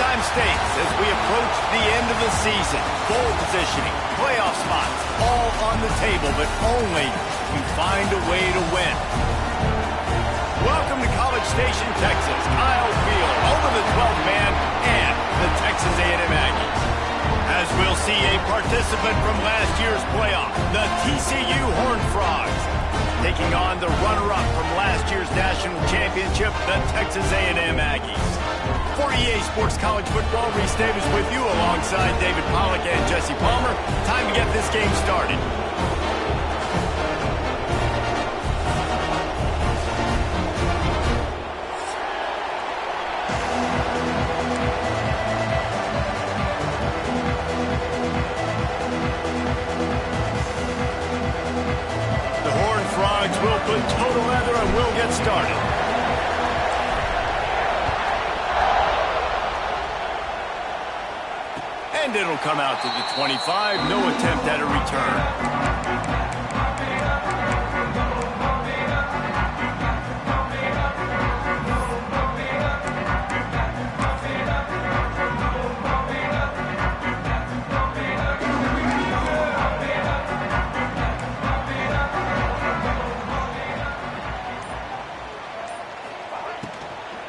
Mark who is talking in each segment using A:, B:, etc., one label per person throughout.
A: Halftime stakes as we approach the end of the season. Bowl positioning, playoff spots, all on the table, but only if you find a way to win. Welcome to College Station, Texas. Kyle Field, over the 12th man, and the Texas A&M Aggies. As we'll see a participant from last year's playoff, the TCU Horned Frogs, taking on the runner-up from last year's national championship, the Texas A&M Aggies. For EA Sports College Football, Reese Davis with you alongside David Pollack and Jesse Palmer. Time to get this game started. The Horned Frogs will put total leather and we'll get started. And it'll come out to the 25. No attempt at a return.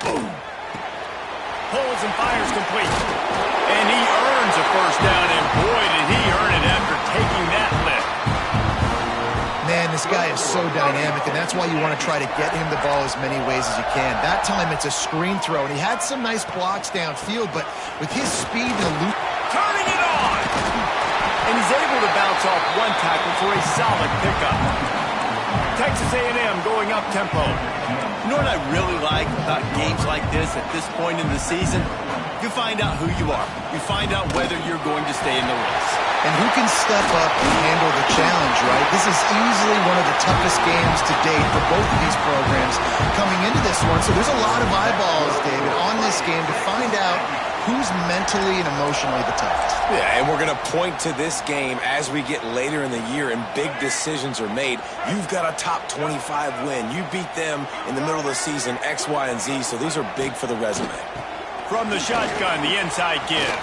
A: Boom. Pulls and fires complete. And he earns a first down, and boy, did he earn it after taking that lift.
B: Man, this guy is so dynamic, and that's why you want to try to get him the ball as many ways as you can. That time, it's a screen throw, and he had some nice blocks downfield, but with his speed and loop...
A: Turning it on! And he's able to bounce off one tackle for a solid pickup. Texas A&M going up tempo. You know what I really like about games like this at this point in the season? You find out who you are. You find out whether you're going to stay in the race.
B: And who can step up and handle the challenge, right? This is easily one of the toughest games to date for both of these programs coming into this one. So there's a lot of eyeballs, David, on this game to find out who's mentally and emotionally the toughest.
C: Yeah, and we're going to point to this game as we get later in the year and big decisions are made. You've got a top 25 win. You beat them in the middle of the season, X, Y, and Z, so these are big for the resume.
A: From the shotgun, the inside give.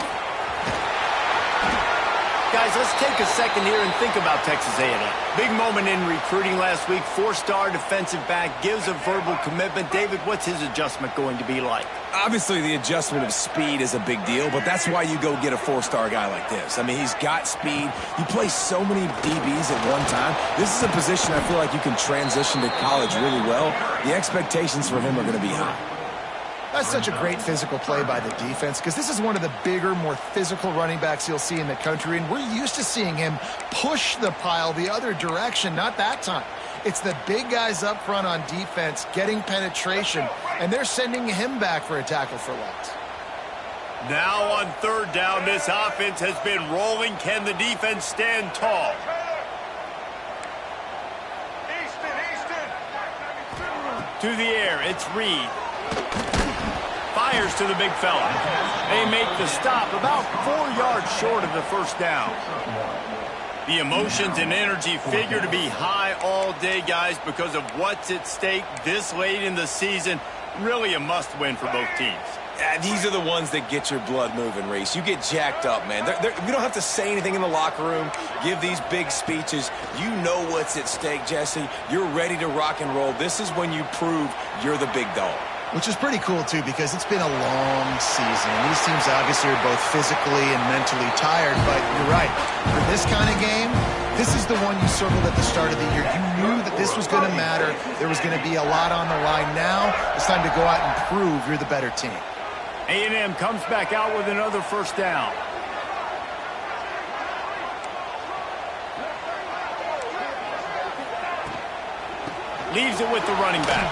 A: Guys, let's take a second here and think about Texas A&M. Big moment in recruiting last week. Four-star defensive back gives a verbal commitment. David, what's his adjustment going to be like?
C: Obviously, the adjustment of speed is a big deal, but that's why you go get a four-star guy like this. I mean, he's got speed. You play so many DBs at one time. This is a position I feel like you can transition to college really well. The expectations for him are going to be high.
B: That's such a great physical play by the defense because this is one of the bigger, more physical running backs you'll see in the country, and we're used to seeing him push the pile the other direction. Not that time. It's the big guys up front on defense getting penetration, and they're sending him back for a tackle for loss.
A: Now on third down, this offense has been rolling. Can the defense stand tall? To the air, it's Reed. Fires to the big fella. They make the stop about 4 yards short of the first down. The emotions and energy figure to be high all day, guys, because of what's at stake this late in the season. Really a must-win for both teams.
C: Yeah, these are the ones that get your blood moving, Reese. You get jacked up, man. We don't have to say anything in the locker room, give these big speeches. You know what's at stake, Jesse. You're ready to rock and roll. This is when you prove you're the big dog.
B: Which is pretty cool, too, because it's been a long season. And these teams obviously are both physically and mentally tired, but you're right. For this kind of game, this is the one you circled at the start of the year. You knew that this was going to matter. There was going to be a lot on the line. Now it's time to go out and prove you're the better team.
A: A&M comes back out with another first down. Leaves it with the running back.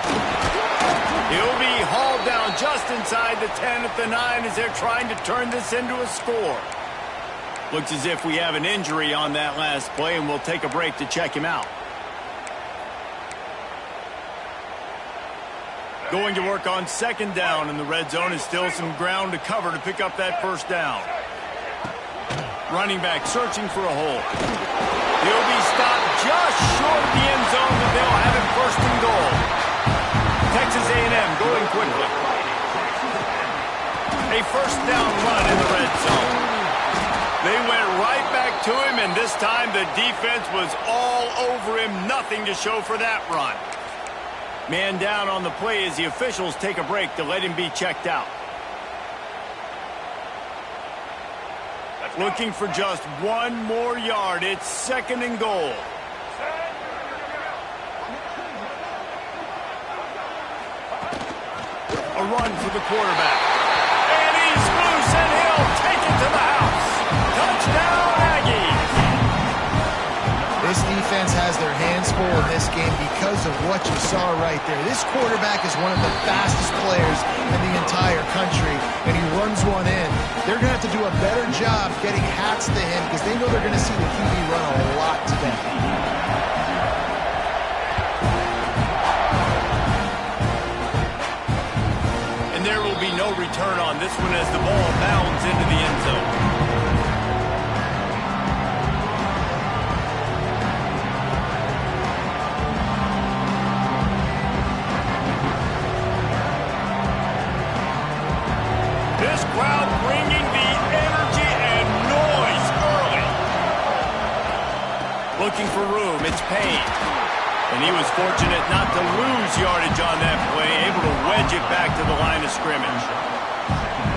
A: He'll be hauled down just inside the 10 at the 9 as they're trying to turn this into a score. Looks as if we have an injury on that last play, and we'll take a break to check him out. Going to work on second down in the red zone is still some ground to cover to pick up that first down. Running back searching for a hole. He'll be stopped just short of the end zone, but they'll have it first and goal. Texas A&M going quickly. A a first down run in the red zone. They went right back to him, and this time the defense was all over him. Nothing to show for that run. Man down on the play as the officials take a break to let him be checked out. Looking for just one more yard. It's 2nd and goal. A run for the quarterback. And he's loose, and he'll take it to the house. Touchdown, Aggies.
B: This defense has their hands full in this game because of what you saw right there. This quarterback is one of the fastest players in the entire country, and he runs one in. They're going to have to do a better job getting hats to him because they know they're going to see the QB run a lot today.
A: And there will be no return on this one as the ball bounds into the end zone. This crowd bringing the energy and noise early. Looking for room, it's Payne. And he was fortunate not to lose yardage on that play, able to wedge it back to the line of scrimmage.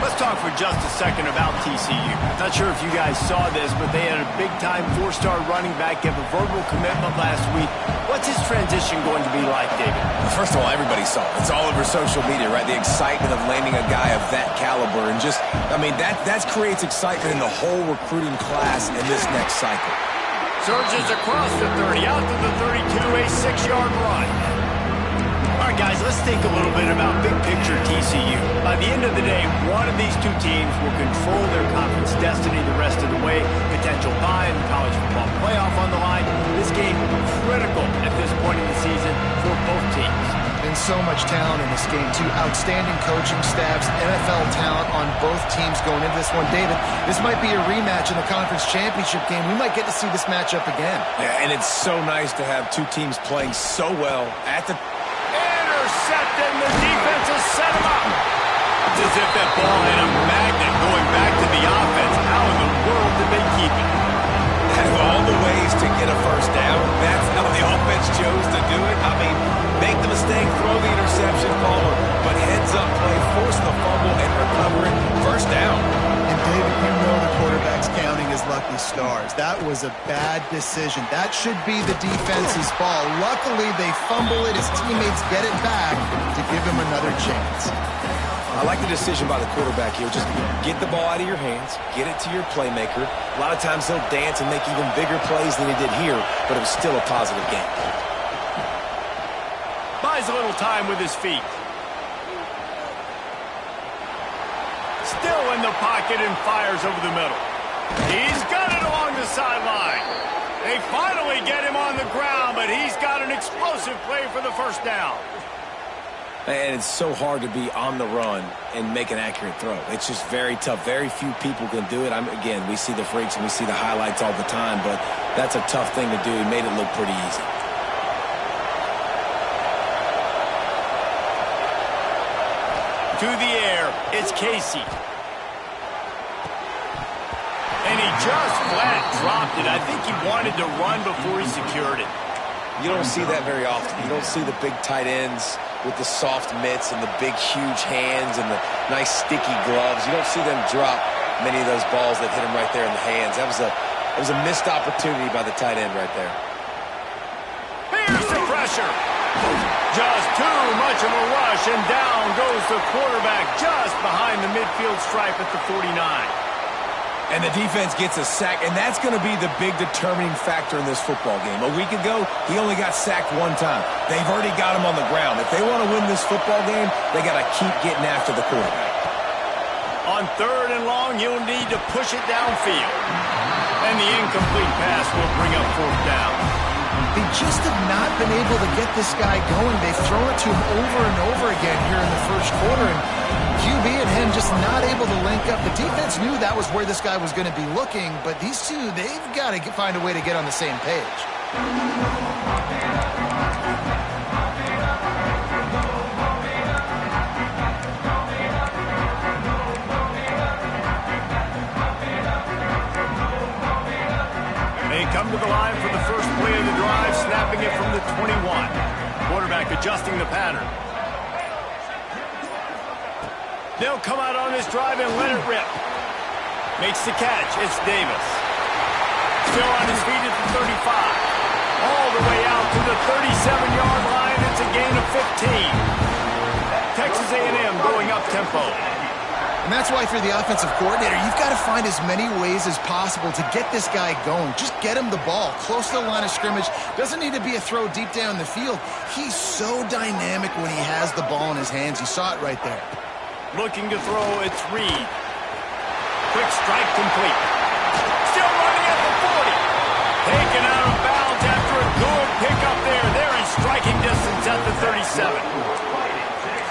A: Let's talk for just a second about TCU. Not sure if you guys saw this, but they had a big-time 4-star running back give a verbal commitment last week. What's his transition going to be like, David?
C: First of all, everybody saw it. It's all over social media, right? The excitement of landing a guy of that caliber. And just, I mean, that creates excitement in the whole recruiting class in this next cycle.
A: Surges across the 30, out to the 32, a 6-yard run. All right, guys, let's think a little bit about big-picture TCU. By the end of the day, one of these two teams will control their conference destiny the rest of the way. Potential bye in the college football playoff on the line. This game critical at this point in the season for both teams.
B: And so much talent in this game, too. Outstanding coaching staffs, NFL talent on both teams going into this one. David, this might be a rematch in the conference championship game. We might get to see this matchup again.
C: Yeah, and it's so nice to have two teams playing so well at the...
A: Intercepted, and the defense has set him up. It's as if that ball hit a magnet going back to the offense. How in the world did they keep it?
C: Out of all the ways to get a first down, that's how the offense chose to do it. I mean, make the mistake, throw the interception, but heads-up play, force the fumble, and recover it. First down.
B: And David, you know the quarterback's counting his lucky stars. That was a bad decision. That should be the defense's ball. Luckily, they fumble it. His teammates get it back to give him another chance.
C: I like the decision by the quarterback here. Just get the ball out of your hands, get it to your playmaker. A lot of times he'll dance and make even bigger plays than he did here, but it was still a positive game.
A: Buys a little time with his feet. Still in the pocket and fires over the middle. He's got it along the sideline. They finally get him on the ground, but he's got an explosive play for the first down.
C: And it's so hard to be on the run and make an accurate throw. It's just very tough. Very few people can do it. Again, we see the freaks and we see the highlights all the time, but that's a tough thing to do. He made it look pretty easy.
A: To the air, it's Casey. And he just flat dropped it. I think he wanted to run before he secured it.
C: You don't see that very often. You don't see the big tight ends with the soft mitts and the big, huge hands and the nice, sticky gloves. You don't see them drop many of those balls that hit him right there in the hands. That was a missed opportunity by the tight end right there.
A: Here's the pressure. Just too much of a rush, and down goes the quarterback just behind the midfield stripe at the 49.
C: And the defense gets a sack, and that's going to be the big determining factor in this football game. A week ago, he only got sacked one time. They've already got him on the ground. If they want to win this football game, they got to keep getting after the quarterback.
A: On 3rd and long, he'll need to push it downfield. And the incomplete pass will bring up 4th down.
B: They just have not been able to get this guy going. They've thrown it to him over and over again here in the first quarter, and QB and him just not able to link up. The defense knew that was where this guy was going to be looking, but these two, they've got to find a way to get on the same page.
A: They'll come out on this drive and let it rip. Makes the catch. It's Davis. Still on his feet at the 35. All the way out to the 37-yard line. It's a gain of 15. Texas A&M going up tempo.
B: And that's why for the offensive coordinator, you've got to find as many ways as possible to get this guy going. Just get him the ball close to the line of scrimmage. Doesn't need to be a throw deep down the field. He's so dynamic when he has the ball in his hands. You saw it right there.
A: Looking to throw, it's Reed. Quick strike complete. Still running at the 40. Taken out of bounds after a good pickup there. They're in striking distance at the 37.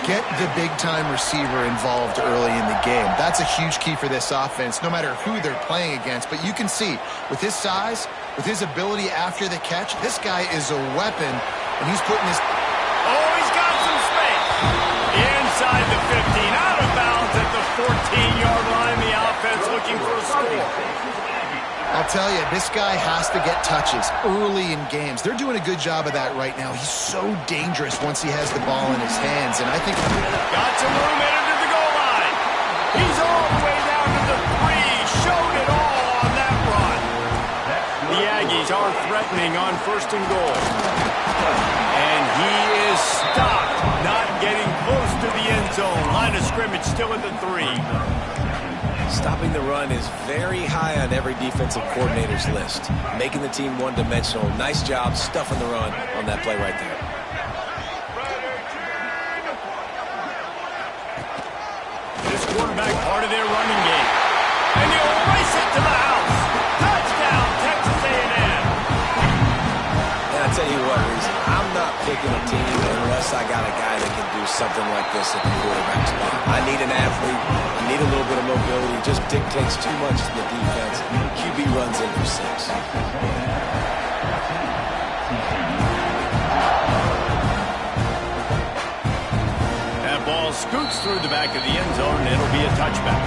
B: Get the big-time receiver involved early in the game. That's a huge key for this offense, no matter who they're playing against. But you can see, with his size, with his ability after the catch, this guy is a weapon, and he's putting his...
A: Oh, he's got some space. Inside the 15, out of bounds at the 14-yard line. The offense looking for a score.
B: I'll tell you, this guy has to get touches early in games. They're doing a good job of that right now. He's so dangerous once he has the ball in his hands, and I think...
A: Got some room headed to the goal line. He's all the way down to the 3. Showed it all on that run. The Aggies are threatening on 1st and goal. And he is stopped, not getting close to the end zone. Line of scrimmage still at the 3.
C: Stopping the run is very high on every defensive coordinator's list. Making the team one-dimensional. Nice job stuffing the run on that play right there.
A: This quarterback part of their running game. And he'll race it to the house. Touchdown, Texas A&M.
C: And I tell you what, Reese, I'm not picking a team unless I got a guy that can do something like this at the quarterback spot. I need an athlete. I need a little bit of mobility. It just dictates too much to the defense. QB runs in for 6.
A: That ball scoots through the back of the end zone, and it'll be a touchback.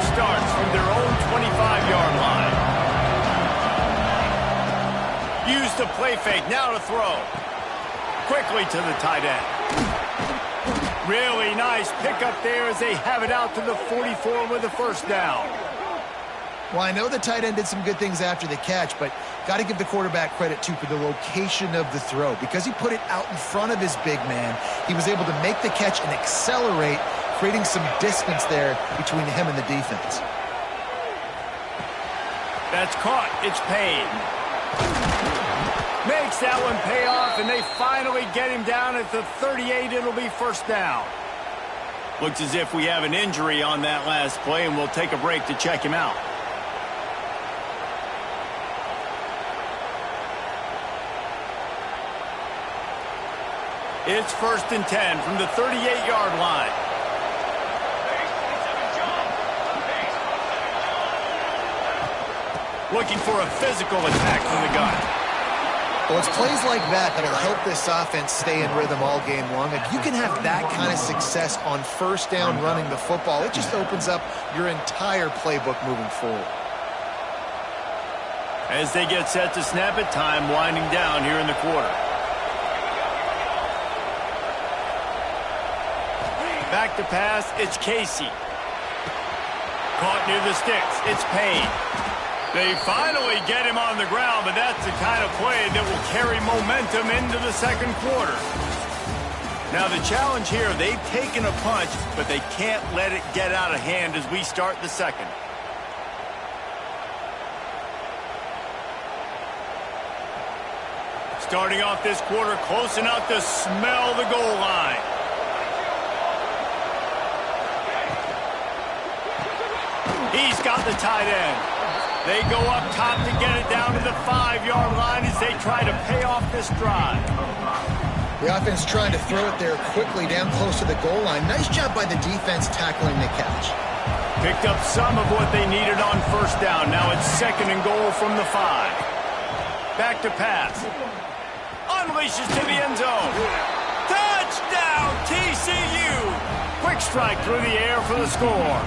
A: Starts from their own 25-yard line. Use the play fake, now to throw. Quickly to the tight end. Really nice pickup there as they have it out to the 44 with a first down.
B: Well, I know the tight end did some good things after the catch, but got to give the quarterback credit, too, for the location of the throw. Because he put it out in front of his big man, he was able to make the catch and accelerate, creating some distance there between him and the defense.
A: That's caught. It's Payne. Makes that one pay off, and they finally get him down at the 38. It'll be first down. Looks as if we have an injury on that last play, and we'll take a break to check him out. It's 1st and 10 from the 38-yard line. Looking for a physical attack from the gun.
B: Well, it's plays like that that'll help this offense stay in rhythm all game long. If you can have that kind of success on first down running the football, it just opens up your entire playbook moving forward.
A: As they get set to snap it, time winding down here in the quarter. Back to pass, it's Casey. Caught near the sticks, it's Payne. They finally get him on the ground, but that's the kind of play that will carry momentum into the second quarter. Now the challenge here, they've taken a punch, but they can't let it get out of hand as we start the second. Starting off this quarter close enough to smell the goal line. He's got the tight end. They go up top to get it down to the 5-yard line as they try to pay off this drive.
B: The offense trying to throw it there quickly down close to the goal line. Nice job by the defense tackling the catch.
A: Picked up some of what they needed on first down. Now it's 2nd and goal from the 5. Back to pass. Unleashes to the end zone. Touchdown, TCU! Quick strike through the air for the score.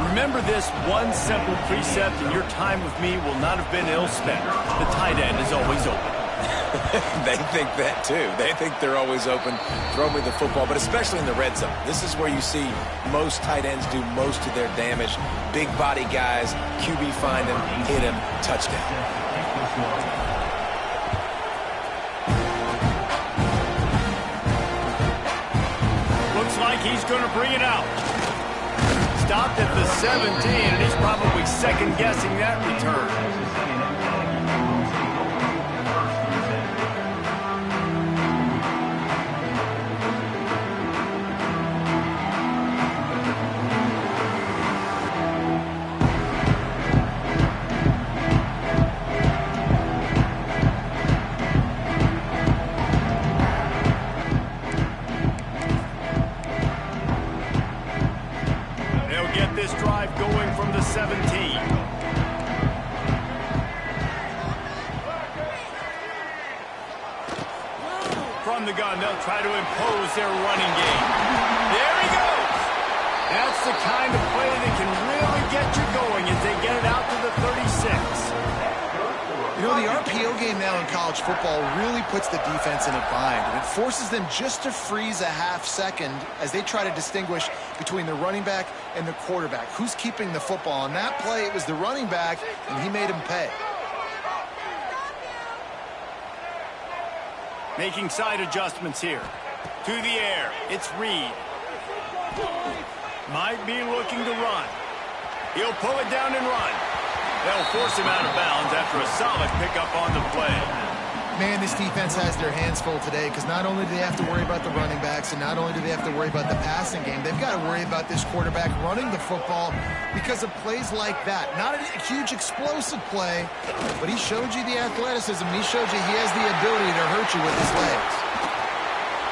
A: Remember this one simple precept, and your time with me will not have been ill spent. The tight end is always open.
C: They think that too. They think they're always open. Throw me the football, but especially in the red zone. This is where you see most tight ends do most of their damage. Big body guys, QB find him, hit him, touchdown.
A: Looks like he's going to bring it out. Stopped at the 17, and he's probably second-guessing that return. Going from the 17. From the gun, they'll try to impose their running game. There he goes. That's the kind of play that can really get you going as they get it out to the 36.
B: You know, the RPO game now in college football really puts the defense in a bind, and it forces them just to freeze a half second as they try to distinguish between the running back and the quarterback. Who's keeping the football? On that play, it was the running back, and he made him pay.
A: Making side adjustments here. To the air, it's Reed. Might be looking to run. He'll pull it down and run. They'll force him out of bounds after a solid pickup on the play.
B: Man, this defense has their hands full today because not only do they have to worry about the running backs and not only do they have to worry about the passing game, they've got to worry about this quarterback running the football because of plays like that. Not a huge explosive play, but he showed you the athleticism. He showed you he has the ability to hurt you with his legs.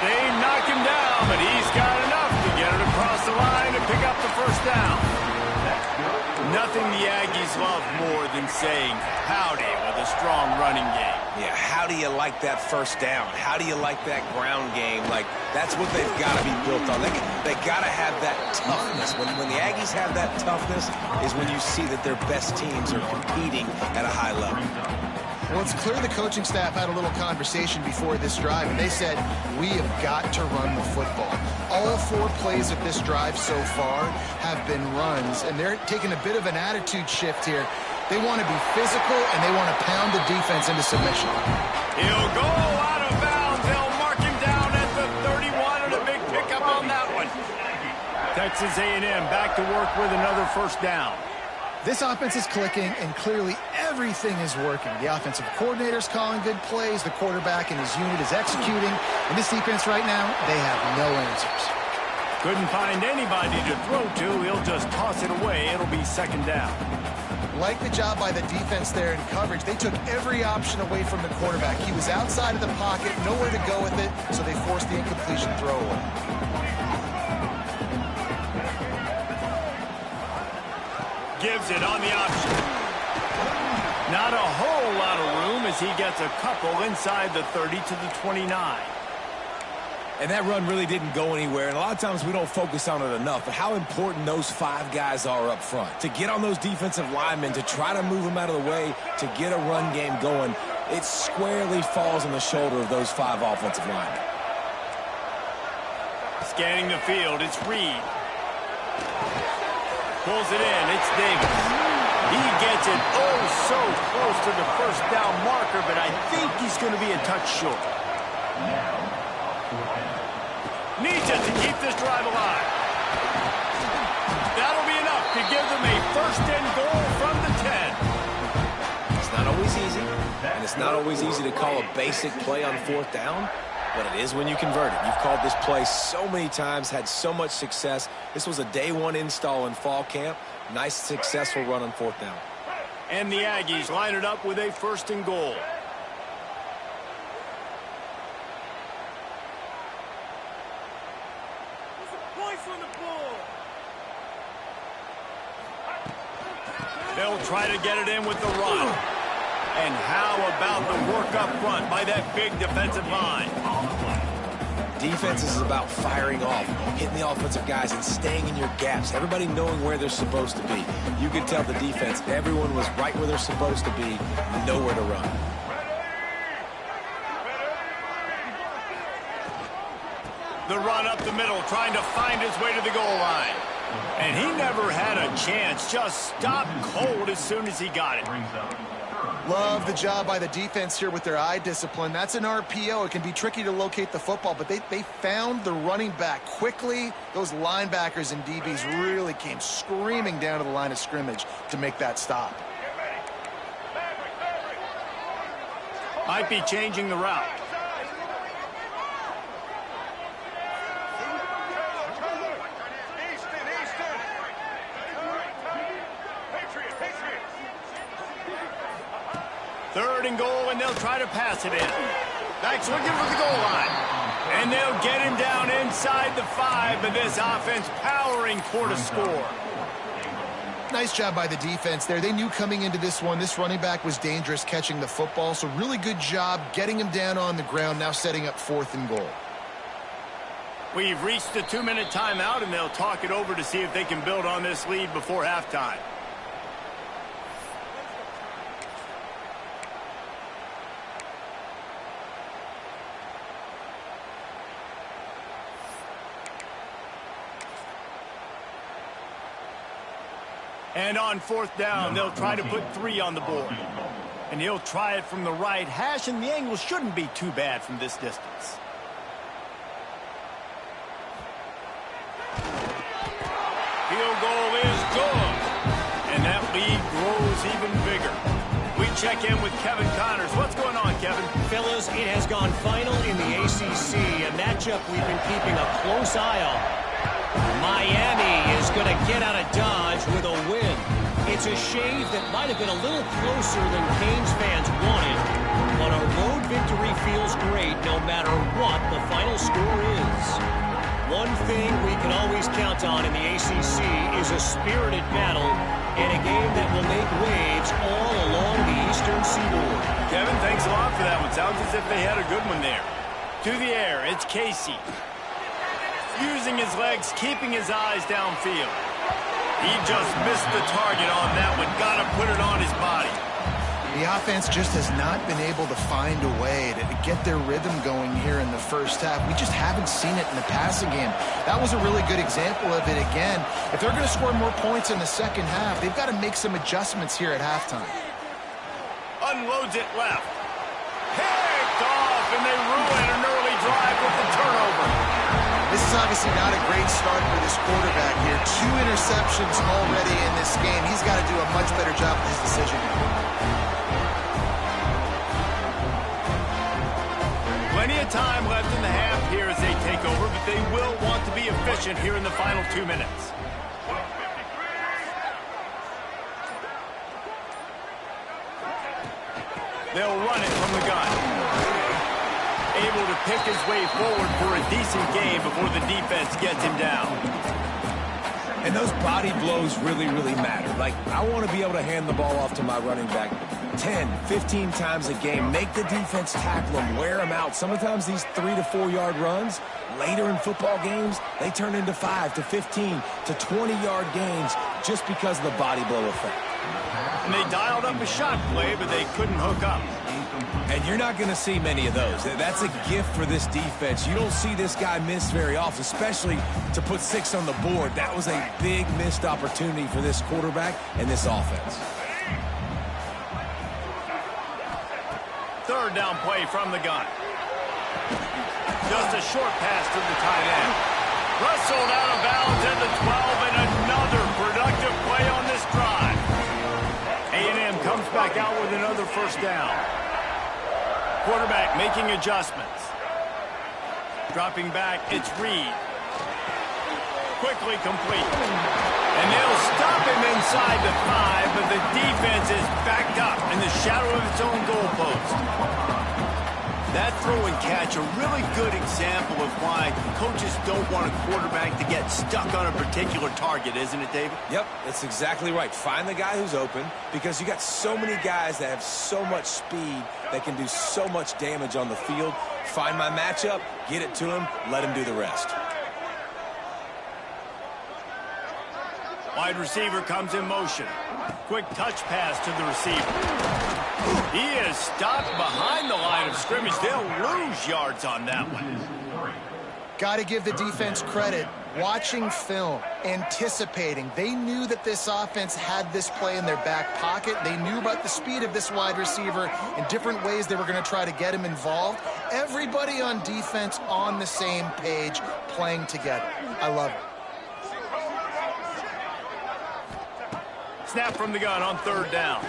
A: They knock him down, but he's got enough to get it across the line and pick up the first down. Nothing the Aggies love more than saying howdy with a strong running game.
C: Yeah, how do you like that first down? How do you like that ground game? Like, that's what they've got to be built on. They got to have that toughness. When the Aggies have that toughness is when you see that their best teams are competing at a high level.
B: Well, it's clear the coaching staff had a little conversation before this drive, and they said, we have got to run the football. All 4 plays of this drive so far have been runs, and they're taking a bit of an attitude shift here. They want to be physical, and they want to pound the defense into submission.
A: He'll go out of bounds. They'll mark him down at the 31, and a big pickup on that one. Texas A&M back to work with another first down.
B: This offense is clicking, and clearly everything is working. The offensive coordinator's calling good plays. The quarterback and his unit is executing. And this defense right now, they have no answers.
A: Couldn't find anybody to throw to. He'll just toss it away. It'll be second down.
B: Like the job by the defense there in coverage. They took every option away from the quarterback. He was outside of the pocket, nowhere to go with it, so they forced the incompletion throwaway.
A: Gives it on the option. Not a whole lot of room as he gets a couple inside the 30 to the 29.
C: And that run really didn't go anywhere, and a lot of times we don't focus on it enough, but how important those 5 guys are up front. To get on those defensive linemen, to try to move them out of the way, to get a run game going, it squarely falls on the shoulder of those 5 offensive linemen.
A: Scanning the field, it's Reed. Pulls it in, it's Davis. He gets it so close to the first down marker, but I think he's going to be a touch short. Needs it to keep this drive alive. That'll be enough to give them a first and goal from the 10.
C: It's not always easy, and it's not always easy to call a basic play on 4th down, but it is when you convert it. You've called this play so many times, had so much success. This was a day 1 install in fall camp. Nice, successful run on 4th down.
A: And the Aggies line it up with a first and goal. They'll try to get it in with the run. And how about the work up front by that big defensive line?
C: Defense is about firing off, hitting the offensive guys, and staying in your gaps. Everybody knowing where they're supposed to be. You could tell the defense, everyone was right where they're supposed to be, nowhere to run.
A: The run up the middle, trying to find his way to the goal line. And he never had a chance, just stopped cold as soon as he got it.
B: Love the job by the defense here with their eye discipline. That's an RPO. It can be tricky to locate the football, but they found the running back quickly. Those linebackers and DBs really came screaming down to the line of scrimmage to make that stop.
A: Might be changing the route. Third and goal, and they'll try to pass it in. Back swinging for the goal line. And they'll get him down inside the 5, but this offense powering for the score.
B: Nice job by the defense there. They knew coming into this one, this running back was dangerous catching the football, so really good job getting him down on the ground, now setting up 4th and goal.
A: We've reached the 2-minute timeout, and they'll talk it over to see if they can build on this lead before halftime. And on 4th down, they'll try to put 3 on the board. And he'll try it from the right hash, and the angle shouldn't be too bad from this distance. Field goal is good. And that lead grows even bigger. We check in with Kevin Connors. What's going on, Kevin?
D: Fellas, it has gone final in the ACC, a matchup we've been keeping a close eye on. Miami is going to get out of Dodge with a win. It's a shave that might have been a little closer than Canes fans wanted, but a road victory feels great no matter what the final score is. One thing we can always count on in the ACC is a spirited battle and a game that will make waves all along the Eastern Seaboard.
A: Kevin, thanks a lot for that one. Sounds as if they had a good one there. To the air, it's Casey. Using his legs, keeping his eyes downfield. He just missed the target on that one. Got to put it on his body.
B: The offense just has not been able to find a way to get their rhythm going here in the first half. We just haven't seen it in the passing game. That was a really good example of it again. If they're going to score more points in the second half, they've got to make some adjustments here at halftime.
A: Unloads it left. Picked off, and they ruin an early drive with the turnover.
B: This is obviously not a great start for this quarterback here. 2 interceptions already in this game. He's got to do a much better job with his decision.
A: Plenty of time left in the half here as they take over, but they will want to be efficient here in the final 2 minutes. They'll run it from the gun. Able to pick his way forward for a decent game before the defense gets him down.
C: And those body blows really, really matter. Like, I want to be able to hand the ball off to my running back 10, 15 times a game. Make the defense tackle him, wear him out. Sometimes these 3 to 4 yard runs, later in football games, they turn into 5 to 15 to 20 yard gains just because of the body blow effect.
A: And they dialed up a shot play, but they couldn't hook up.
C: And you're not going to see many of those. That's a gift for this defense. You don't see this guy miss very often, especially to put 6 on the board. That was a big missed opportunity for this quarterback and this offense.
A: Third down play from the gun. Just a short pass to the tight end. Wrestled out of bounds at the 12, and another productive play on this drive. A&M comes back out with another first down. Quarterback making adjustments. Dropping back, it's Reed. Quickly complete. And they'll stop him inside the 5, but the defense is backed up in the shadow of its own goalpost. That throw and catch, a really good example of why coaches don't want a quarterback to get stuck on a particular target, isn't it, David?
C: Yep, that's exactly right. Find the guy who's open, because you got so many guys that have so much speed that can do so much damage on the field. Find my matchup, get it to him, let him do the rest.
A: Wide receiver comes in motion. Quick touch pass to the receiver. He is stopped behind the line of scrimmage. They'll lose yards on that one.
B: Got to give the defense credit. Watching film, anticipating. They knew that this offense had this play in their back pocket. They knew about the speed of this wide receiver and different ways they were going to try to get him involved. Everybody on defense on the same page, playing together. I love it.
A: Snap from the gun on third down.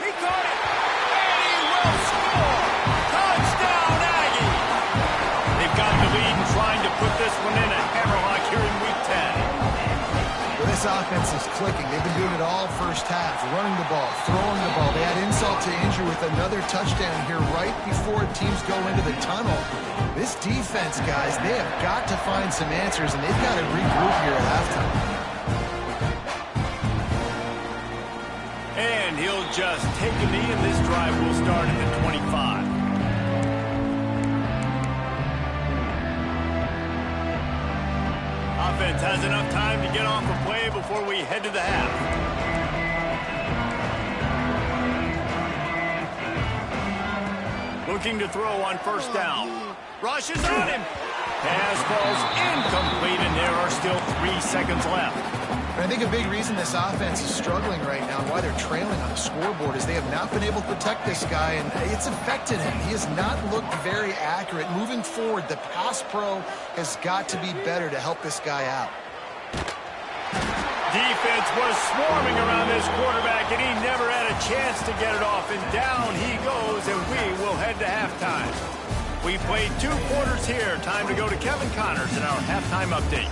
A: He caught it, and he will score. Touchdown, Aggie. They've got the lead and trying to put this one in a hammerlock here in Week 10.
B: Well, this offense is clicking. They've been doing it all first half, running the ball, throwing the ball. They had insult to injury with another touchdown here right before teams go into the tunnel. This defense, guys, they have got to find some answers, and they've got to regroup here at halftime.
A: And he'll just take a knee, and this drive will start at the 25. Offense has enough time to get off a play before we head to the half. Looking to throw on first down. Rushes on him. Pass falls incomplete, and there are still 3 seconds left.
B: I think a big reason this offense is struggling right now and why they're trailing on the scoreboard is they have not been able to protect this guy, and it's affected him. He has not looked very accurate. Moving forward, the pass pro has got to be better to help this guy out.
A: Defense was swarming around this quarterback, and he never had a chance to get it off, and down he goes, and we will head to halftime. We played 2 quarters here. Time to go to Kevin Connors in our halftime update.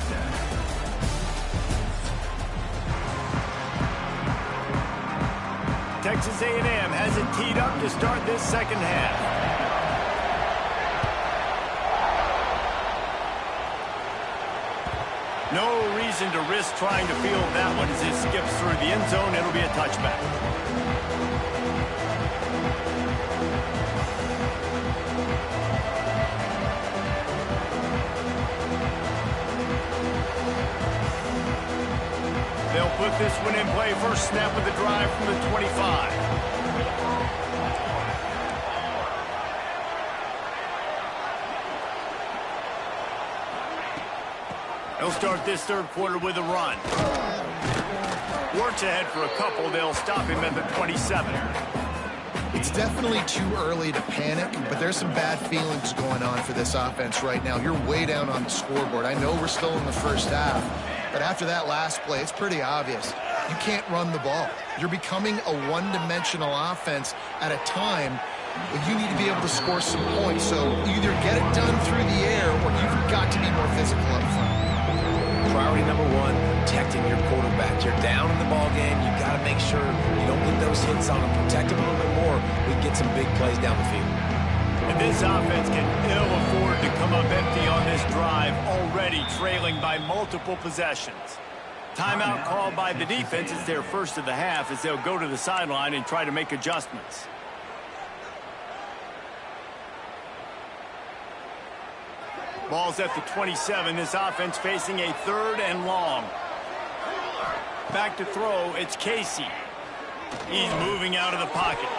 A: Texas A&M has it teed up to start this second half. No reason to risk trying to field that one as it skips through the end zone. It'll be a touchback. They'll put this one in play. First snap of the drive from the 25. They'll start this third quarter with a run. Works ahead for a couple. They'll stop him at the 27.
B: It's definitely too early to panic, but there's some bad feelings going on for this offense right now. You're way down on the scoreboard. I know we're still in the first half, but after that last play, it's pretty obvious. You can't run the ball. You're becoming a one-dimensional offense at a time when you need to be able to score some points. So either get it done through the air or you've got to be more physical up front.
C: Priority number 1, protecting your quarterback. You're down in the ball game. You've got to make sure you don't get those hits on him. Protect him a little bit more. We get some big plays down the field.
A: And this offense can ill afford to come up empty on this drive, already trailing by multiple possessions. Timeout called by the defense. It's their first of the half as they'll go to the sideline and try to make adjustments. Ball's at the 27. This offense facing a 3rd and long. Back to throw. It's Casey. He's moving out of the pocket.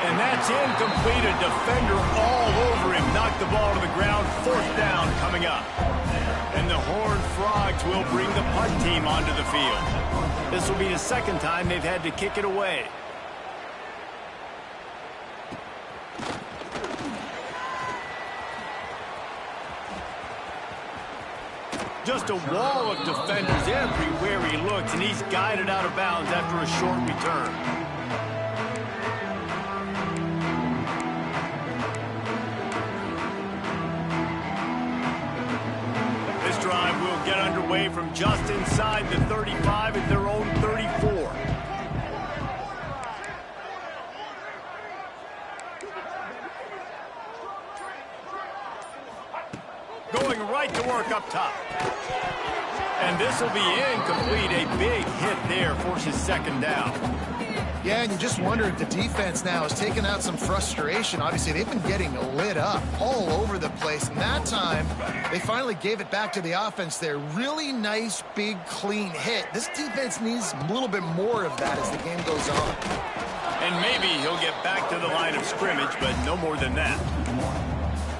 A: And that's incomplete. A defender all over him. Knocked the ball to the ground. 4th down coming up. And the Horned Frogs will bring the punt team onto the field. This will be the 2nd time they've had to kick it away. Just a wall of defenders everywhere he looks, and he's guided out of bounds after a short return. This drive will get underway from just inside the 35 at their own 34. right to work up top. And this will be incomplete. A big hit there forces second down.
B: Yeah, and you just wonder if the defense now has taken out some frustration. Obviously, they've been getting lit up all over the place. And that time, they finally gave it back to the offense there. Really nice, big, clean hit. This defense needs a little bit more of that as the game goes on.
A: And maybe he'll get back to the line of scrimmage, but no more than that.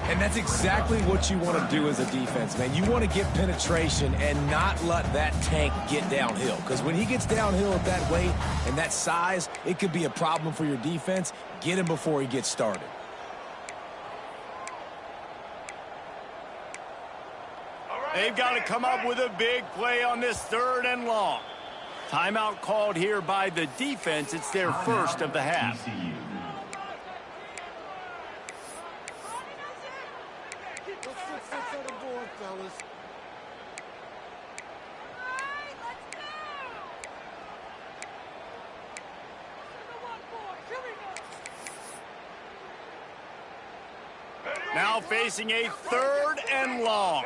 C: And that's exactly what you want to do as a defense, man. You want to get penetration and not let that tank get downhill. Because when he gets downhill at that weight and that size, it could be a problem for your defense. Get him before he gets started.
A: They've got to come up with a big play on this 3rd and long. Timeout called here by the defense. It's their first of the half. Now facing a 3rd and long.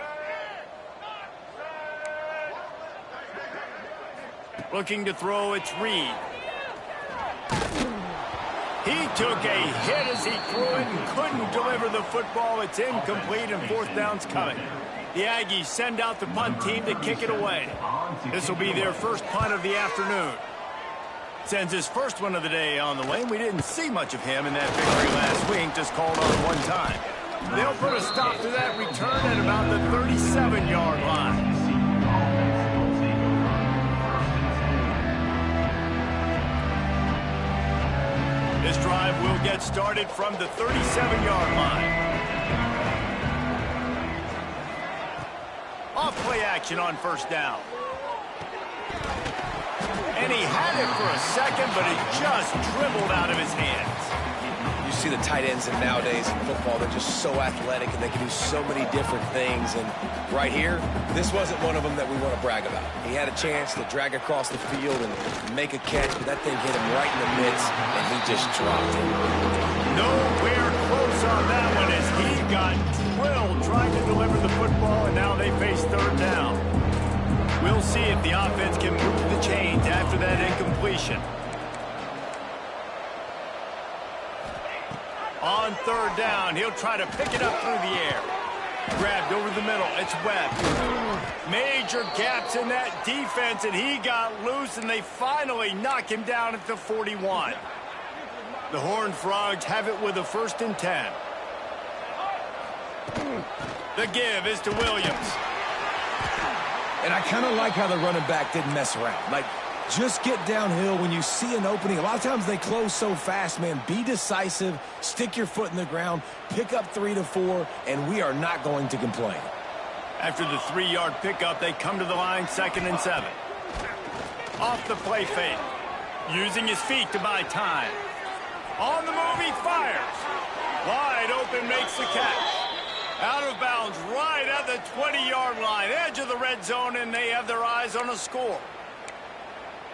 A: Looking to throw, it's Reed. He took a hit as he threw it and couldn't deliver the football. It's incomplete and 4th down's coming. The Aggies send out the punt team to kick it away. This will be their first punt of the afternoon. Sends his first one of the day on the way, and we didn't see much of him in that victory last week, just called on one time. They'll put a stop to that return at about the 37-yard line. This drive will get started from the 37-yard line. Off play action on 1st down. And he had it for a second, but it just dribbled out of his hands.
C: You see the tight ends in nowadays in football, they're just so athletic and they can do so many different things. And right here, this wasn't one of them that we want to brag about. He had a chance to drag across the field and make a catch, but that thing hit him right in the midst, and he just dropped it.
A: Nowhere close on that one as he got drilled trying to deliver the football, and now they face 3rd down. We'll see if the offense can move the chains after that incompletion. On 3rd down, he'll try to pick it up through the air. Grabbed over the middle, it's Webb. Major gaps in that defense, and he got loose, and they finally knock him down at the 41. The Horned Frogs have it with a 1st and 10. The give is to Williams.
C: And I kind of like how the running back didn't mess around. Like, just get downhill when you see an opening. A lot of times they close so fast, man. Be decisive, stick your foot in the ground, pick up 3 to 4, and we are not going to complain.
A: After the 3-yard pickup, they come to the line 2nd and 7. Off the play fake. Using his feet to buy time. On the move, he fires. Wide open, makes the catch. Out of bounds right at the 20-yard line. Edge of the red zone, and they have their eyes on a score.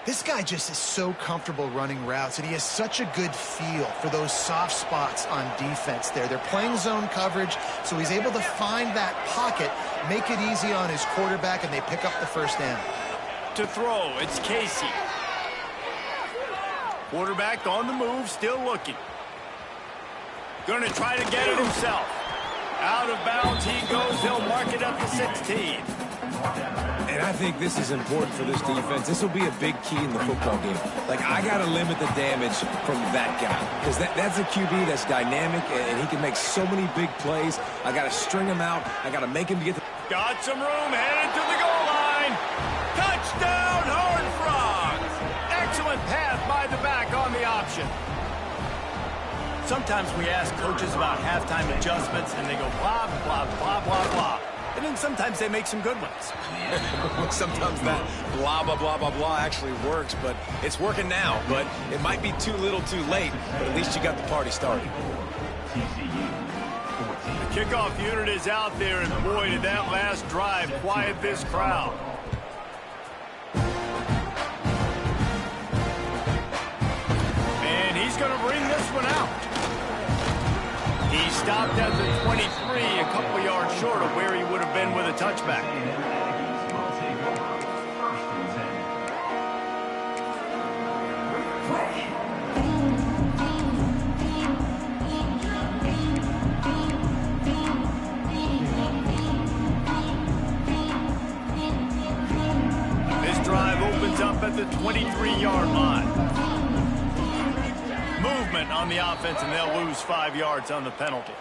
B: This guy just is so comfortable running routes, and he has such a good feel for those soft spots on defense there. They're playing zone coverage, so he's able to find that pocket, make it easy on his quarterback, and they pick up the 1st down.
A: To throw, it's Casey. Quarterback on the move, still looking. Going to try to get it himself. Out of bounds he goes. He'll mark it up to 16.
C: And I think this is important for this defense. This will be a big key in the football game. Like, I got to limit the damage from that guy. Because that's a QB that's dynamic, and he can make so many big plays. I got to string him out. I got to make him get the...
A: Got some room, headed to the goal line. Touchdown, Horned Frogs. Excellent pass by the back on the option. Sometimes we ask coaches about halftime adjustments, and they go blah, blah, blah, blah, blah. And then sometimes they make some good ones.
C: Sometimes that blah, blah, blah, blah, blah actually works, but it's working now. But it might be too little too late, but at least you got the party started.
A: The kickoff unit is out there, and boy, did that last drive quiet this crowd. And he's going to bring this one out. He stopped at the 23, a couple yards short of where he would have been with a touchback. Up at the 23-yard line. Movement on the offense, and they'll lose 5 yards on the penalty.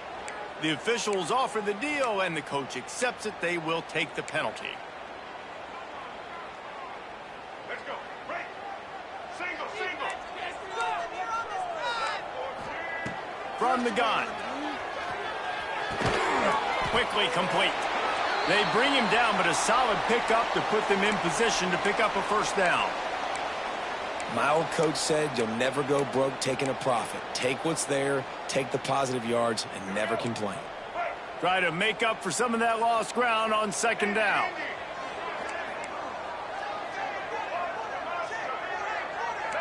A: The officials offer the deal, and the coach accepts it. They will take the penalty.
E: Let's go. Break. Single.
A: From the gun. Quickly complete. They bring him down, but a solid pickup to put them in position to pick up a first down.
C: My old coach said you'll never go broke taking a profit. Take what's there, take the positive yards, and never complain.
A: Try to make up for some of that lost ground on second down.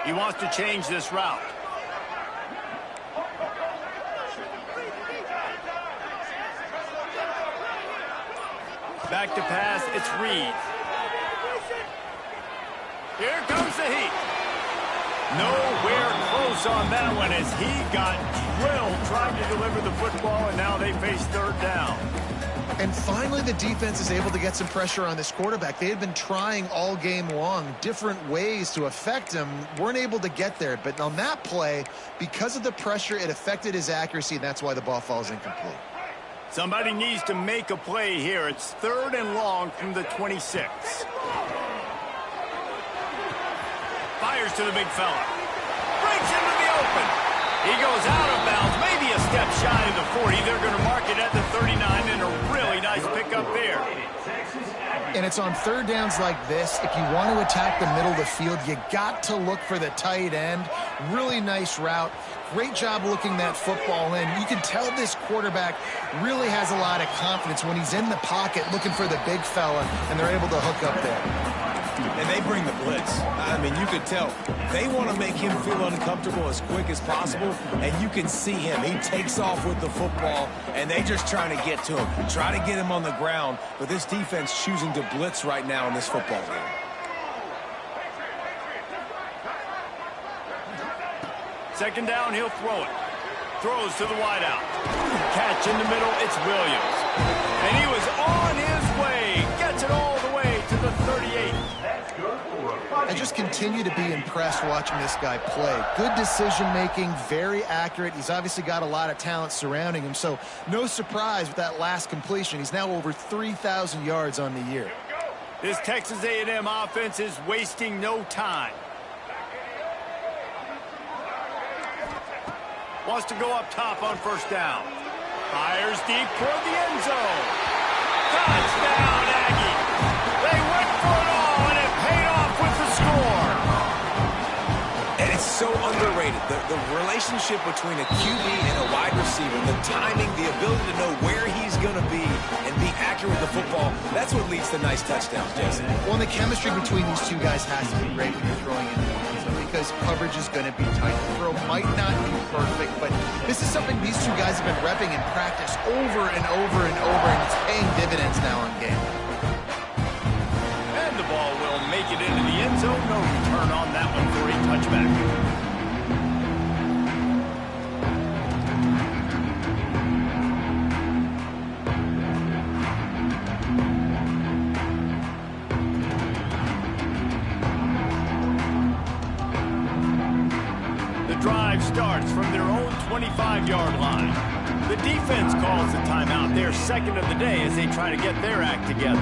A: He wants to change this route. Back to pass, it's Reed. Here comes the heat. Nowhere close on that one as he got drilled trying to deliver the football, and now they face third down.
B: And finally, the defense is able to get some pressure on this quarterback. They had been trying all game long different ways to affect him, weren't able to get there. But on that play, because of the pressure, it affected his accuracy, and that's why the ball falls incomplete.
A: Somebody needs to make a play here. It's third and long from the 26. Fires to the big fella. Breaks into the open. He goes out of bounds, maybe a step shy of the 40. They're going to mark it at the 39, and a really nice pickup there.
B: And it's on third downs like this. If you want to attack the middle of the field, you got to look for the tight end. Really nice route. Great job looking that football in. You can tell this quarterback really has a lot of confidence when he's in the pocket looking for the big fella, and they're able to hook up there.
C: And they bring the blitz. I mean, you could tell. They want to make him feel uncomfortable as quick as possible, and you can see him. He takes off with the football, and they just trying to get to him, try to get him on the ground, but this defense choosing to blitz right now in this football game.
A: Second down, he'll throw it. Throws to the wideout. Catch in the middle, it's Williams. And he was on his way. Gets it all the way to the 38.
B: I just continue to be impressed watching this guy play. Good decision-making, very accurate. He's obviously got a lot of talent surrounding him, so no surprise with that last completion. He's now over 3,000 yards on the year.
A: This Texas A&M offense is wasting no time. Wants to go up top on first down. Fires deep toward the end zone. Touchdown, Aggie. They went for it all, and it paid off with the score.
C: And it's so underrated. The relationship between a QB and a wide receiver, the timing, the ability to know where he's going to be and be accurate with the football, that's what leads to nice touchdowns, Jesse.
B: Well, and the chemistry between these two guys has to be great when you're throwing in the end zone because coverage is going to be tight. The throw might not be perfect, but this is something these two guys have been repping in practice over and over and over, and it's paying dividends now in game.
A: And the ball will make it into the end zone. No return on that one for a touchback. Drive starts from their own 25-yard line. The defense calls the timeout, their second of the day, as they try to get their act together.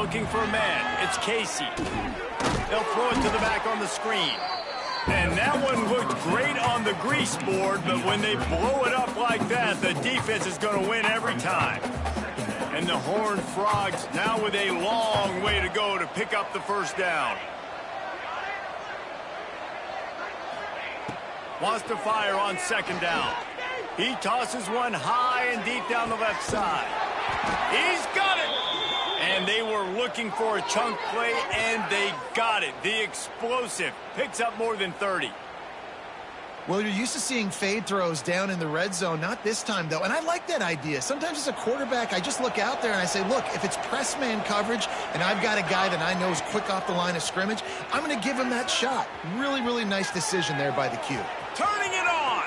A: Looking for a man, it's Casey. They'll throw it to the back on the screen. And that one looked great on the grease board, but when they blow it up like that, the defense is going to win every time. And the Horned Frogs now with a long way to go to pick up the first down. Wants to fire on second down. He tosses one high and deep down the left side. He's got it! And they were looking for a chunk play, and they got it. The explosive picks up more than 30.
B: Well, you're used to seeing fade throws down in the red zone. Not this time, though. And I like that idea. Sometimes as a quarterback, I just look out there and I say, look, if it's press man coverage and I've got a guy that I know is quick off the line of scrimmage, I'm going to give him that shot. Really, really nice decision there by the Q.
A: Turning it on.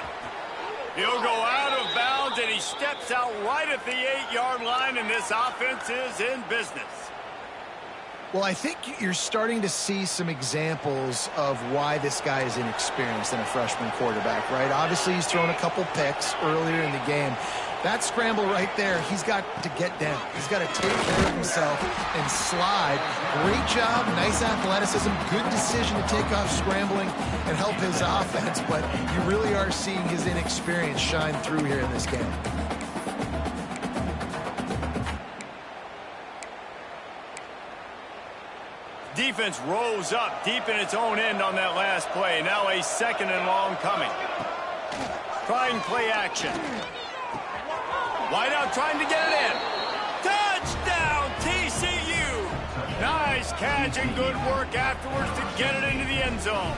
A: He'll go out of bounds, and he steps out right at the 8-yard line, and this offense is in business.
B: Well, I think you're starting to see some examples of why this guy is inexperienced in a freshman quarterback, right? Obviously, he's thrown a couple picks earlier in the game. That scramble right there, he's got to get down. He's got to take care of himself and slide. Great job, nice athleticism, good decision to take off scrambling and help his offense, but you really are seeing his inexperience shine through here in this game.
A: Defense rose up deep in its own end on that last play. Now a 2nd and long coming. Trying play action. Wide out trying to get it in. Touchdown, TCU. Nice catch and good work afterwards to get it into the end zone.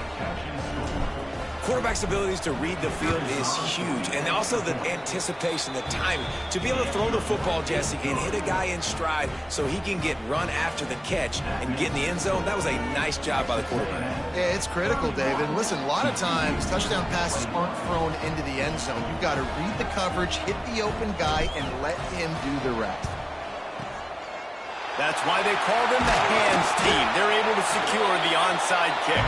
C: Quarterback's abilities to read the field is huge, and also the anticipation, the timing. To be able to throw the football, Jesse, and hit a guy in stride so he can get run after the catch and get in the end zone, that was a nice job by the quarterback.
B: Yeah, it's critical, David. Listen, a lot of times touchdown passes aren't thrown into the end zone. You've got to read the coverage, hit the open guy, and let him do the rest.
A: That's why they call them the hands team. They're able to secure the onside kick.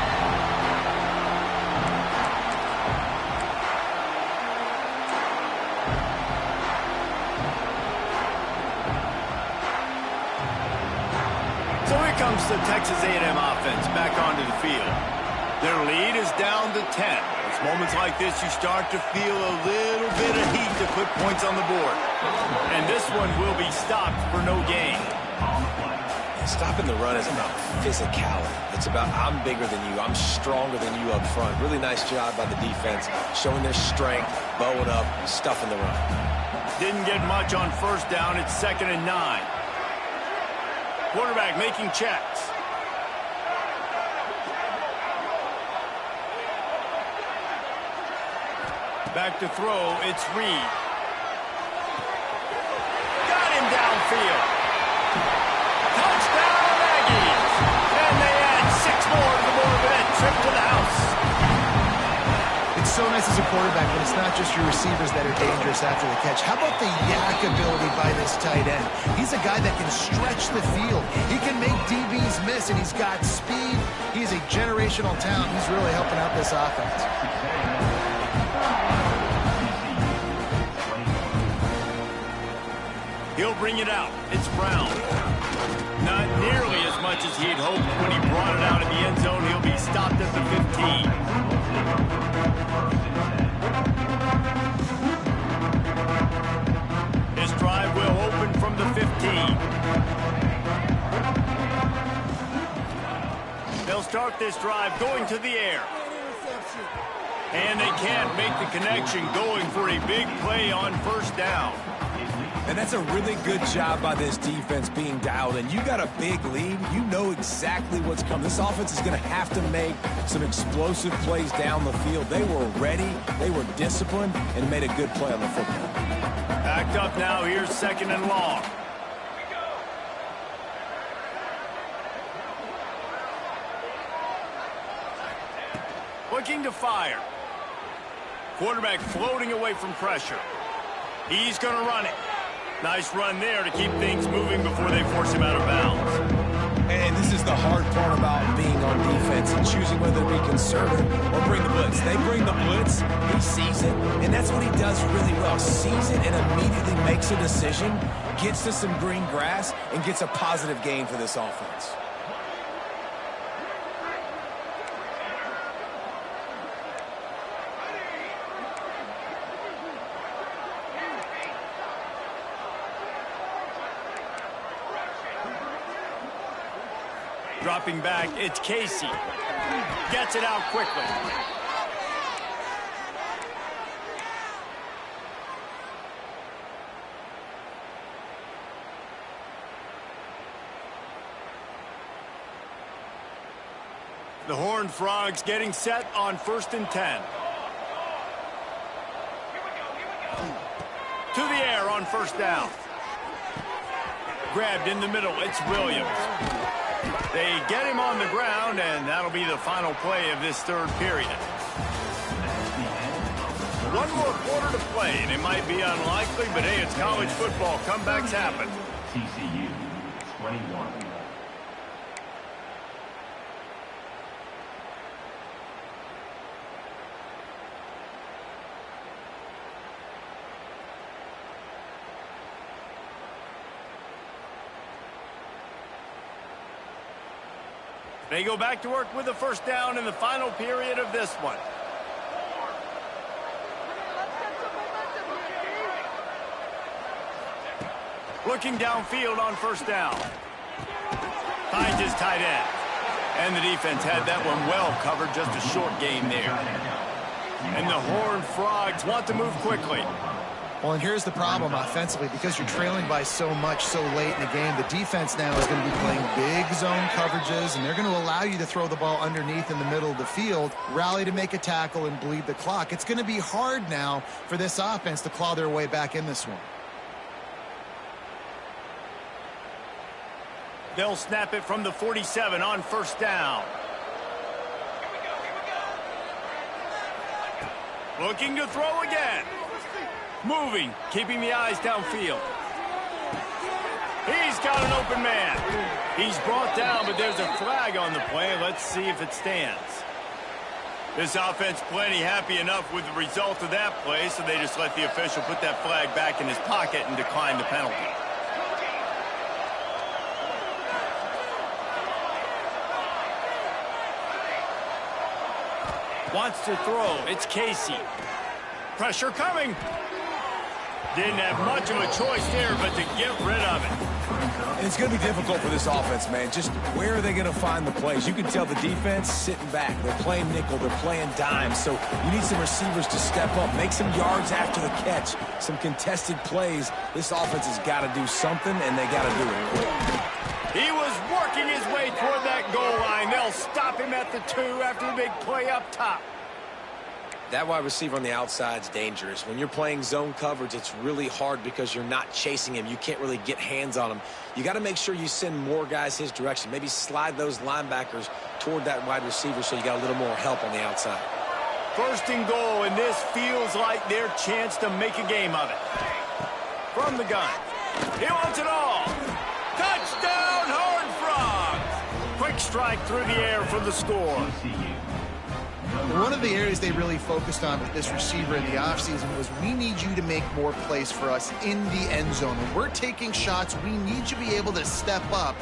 A: Comes the Texas A&M offense back onto the field. Their lead is down to 10. It's moments like this you start to feel a little bit of heat to put points on the board. And this one will be stopped for no gain.
C: Stopping the run is about physicality. It's about I'm bigger than you. I'm stronger than you up front. Really nice job by the defense, showing their strength, bowing up, stuffing the run.
A: Didn't get much on first down. It's 2nd and 9. Quarterback making checks. Back to throw, it's Reed. Got him downfield. Touchdown, Aggies. And they add 6 more to the board with that trip to the house.
B: It's so nice as a quarterback when it's not just your receivers that are dangerous after the catch. How about the yak ability by this tight end? He's a guy that can stretch the field. He can make DBs miss, and he's got speed. He's a generational talent. He's really helping out this offense.
A: He'll bring it out. It's Brown. Not nearly as much as he had hoped when he brought it out in the end zone. He'll be stopped at the 15. His drive will open from the 15. They'll start this drive going to the air. And they can't make the connection, going for a big play on first down.
C: And that's a really good job by this defense being dialed in. You got a big lead. You know exactly what's coming. This offense is going to have to make some explosive plays down the field. They were ready, they were disciplined, and made a good play on the football.
A: Backed up now. Here's 2nd and long. Looking to fire. Quarterback floating away from pressure. He's going to run it. Nice run there to keep things moving before they force him out of bounds.
C: And this is the hard part about being on defense and choosing whether to be conservative or bring the blitz. They bring the blitz, he sees it, and that's what he does really well. Sees it and immediately makes a decision, gets to some green grass, and gets a positive gain for this offense.
A: Dropping back, it's Casey. Gets it out quickly. The Horned Frogs getting set on 1st and 10. To the air on 1st down. Grabbed in the middle. It's Williams. They get him on the ground, and that'll be the final play of this 3rd period. One more quarter to play, and it might be unlikely, but hey, it's college football. Comebacks happen.
E: TCU 21.
A: They go back to work with the 1st down in the final period of this one. Looking downfield on 1st down. Finds his tight end. And the defense had that one well covered, just a short gain there. And the Horned Frogs want to move quickly.
B: Well, and here's the problem offensively. Because you're trailing by so much so late in the game, the defense now is going to be playing big zone coverages, and they're going to allow you to throw the ball underneath in the middle of the field, rally to make a tackle, and bleed the clock. It's going to be hard now for this offense to claw their way back in this one.
A: They'll snap it from the 47 on 1st down. Looking to throw again. Moving, keeping the eyes downfield. He's got an open man. He's brought down, but there's a flag on the play. Let's see if it stands. This offense plenty happy enough with the result of that play, so they just let the official put that flag back in his pocket and decline the penalty. Wants to throw. It's Casey. Pressure coming. Didn't have much of a choice there, but to get rid of it.
C: And it's going to be difficult for this offense, man. Just where are they going to find the plays? You can tell the defense sitting back. They're playing nickel. They're playing dime. So you need some receivers to step up, make some yards after the catch, some contested plays. This offense has got to do something, and they got to do it quick.
A: He was working his way toward that goal line. They'll stop him at the 2 after the big play up top.
C: That wide receiver on the outside is dangerous. When you're playing zone coverage, it's really hard because you're not chasing him. You can't really get hands on him. You got to make sure you send more guys his direction. Maybe slide those linebackers toward that wide receiver so you got a little more help on the outside.
A: 1st and goal, and this feels like their chance to make a game of it. From the gun. He wants it all. Touchdown, Horned Frogs! Quick strike through the air for the score.
B: One of the areas they really focused on with this receiver in the offseason was we need you to make more plays for us in the end zone. When we're taking shots, we need you to be able to step up